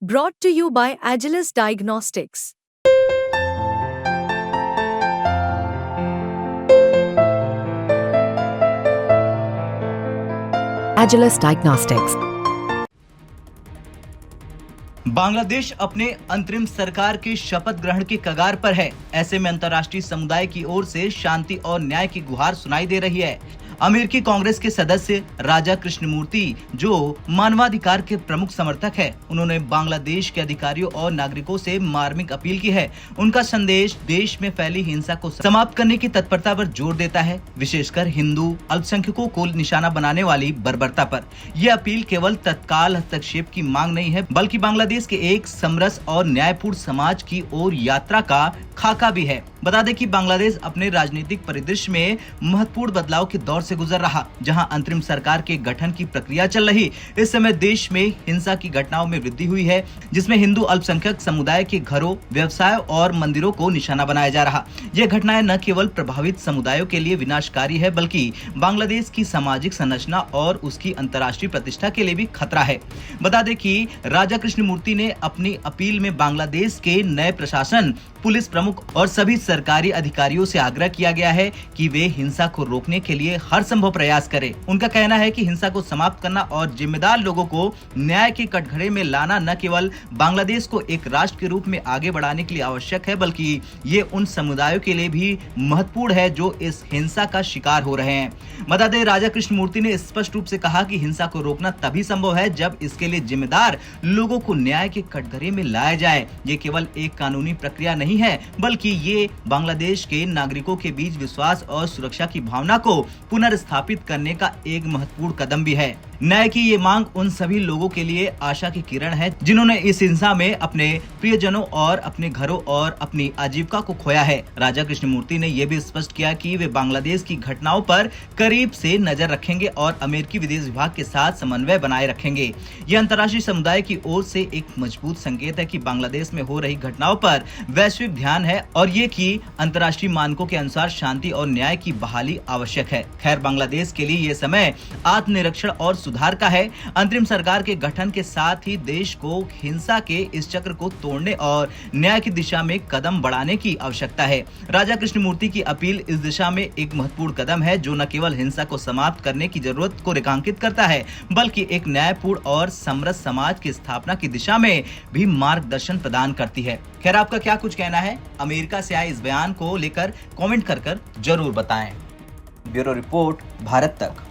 Brought to you by Agilus Diagnostics. Agilus Diagnostics. Bangladesh अपने अंतरिम सरकार के शपथ ग्रहण के कगार पर है। ऐसे में अंतर्राष्ट्रीय समुदाय की ओर से शांति और न्याय की गुहार सुनाई दे रही है। अमेरिकी कांग्रेस के सदस्य राजा कृष्णमूर्ति, जो मानवाधिकार के प्रमुख समर्थक है, उन्होंने बांग्लादेश के अधिकारियों और नागरिकों से मार्मिक अपील की है। उनका संदेश देश में फैली हिंसा को समाप्त करने की तत्परता पर जोर देता है, विशेषकर हिंदू अल्पसंख्यकों को निशाना बनाने वाली बर्बरता पर। यह अपील केवल तत्काल हस्तक्षेप की मांग नहीं है, बल्कि बांग्लादेश के एक समरस और न्यायपूर्ण समाज की ओर यात्रा का खाका भी है। बता दें कि बांग्लादेश अपने राजनीतिक परिदृश्य में महत्वपूर्ण बदलाव के दौर से गुजर रहा, जहां अंतरिम सरकार के गठन की प्रक्रिया चल रही। इस समय देश में हिंसा की घटनाओं में वृद्धि हुई है, जिसमें हिंदू अल्पसंख्यक समुदाय के घरों, व्यवसाय और मंदिरों को निशाना बनाया जा रहा। यह घटनाएं न केवल प्रभावित समुदायों के लिए विनाशकारी है, बल्कि बांग्लादेश की सामाजिक संरचना और उसकी अंतर्राष्ट्रीय प्रतिष्ठा के लिए भी खतरा है। बता दें कि राजा कृष्णमूर्ति ने अपनी अपील में बांग्लादेश के नए प्रशासन, पुलिस प्रमुख और सभी सरकारी अधिकारियों से आग्रह किया गया है कि वे हिंसा को रोकने के लिए हर संभव प्रयास करें। उनका कहना है कि हिंसा को समाप्त करना और जिम्मेदार लोगों को न्याय के कटघरे में लाना न केवल बांग्लादेश को एक राष्ट्र के रूप में आगे बढ़ाने के लिए आवश्यक है, बल्कि ये उन समुदायों के लिए भी महत्वपूर्ण है जो इस हिंसा का शिकार हो रहे हैं। बता दें, राजा कृष्णमूर्ति ने स्पष्ट रूप से कहा कि हिंसा को रोकना तभी संभव है जब इसके लिए जिम्मेदार लोगों को न्याय के कटघरे में लाया जाए। ये केवल एक कानूनी प्रक्रिया नहीं है, बल्कि ये बांग्लादेश के नागरिकों के बीच विश्वास और सुरक्षा की भावना को पुनर्स्थापित करने का एक महत्वपूर्ण कदम भी है। न्याय की ये मांग उन सभी लोगों के लिए आशा की किरण है जिन्होंने इस हिंसा में अपने प्रियजनों और अपने घरों और अपनी आजीविका को खोया है। राजा कृष्णमूर्ति ने यह भी स्पष्ट किया कि वे बांग्लादेश की घटनाओं पर करीब से नजर रखेंगे और अमेरिकी विदेश विभाग के साथ समन्वय बनाए रखेंगे। यह अंतर्राष्ट्रीय समुदाय की ओर से एक मजबूत संकेत है कि बांग्लादेश में हो रही घटनाओं पर वैश्विक ध्यान है और ये कि अंतर्राष्ट्रीय मानकों के अनुसार शांति और न्याय की बहाली आवश्यक है। खैर, बांग्लादेश के लिए यह समय आत्मनिरीक्षण और सुधार का है। अंतरिम सरकार के गठन के साथ ही देश को हिंसा के इस चक्र को तोड़ने और न्याय की दिशा में कदम बढ़ाने की आवश्यकता है। राजा कृष्णमूर्ति की अपील इस दिशा में एक महत्वपूर्ण कदम है, जो न केवल हिंसा को समाप्त करने की जरूरत को रेखांकित करता है, बल्कि एक न्यायपूर्ण और समरस समाज की स्थापना की दिशा में भी मार्गदर्शन प्रदान करती है। खैर, आपका क्या कुछ कहना है अमेरिका से आए इस बयान को लेकर कमेंट कर जरूर बताएं। ब्यूरो रिपोर्ट, भारत तक।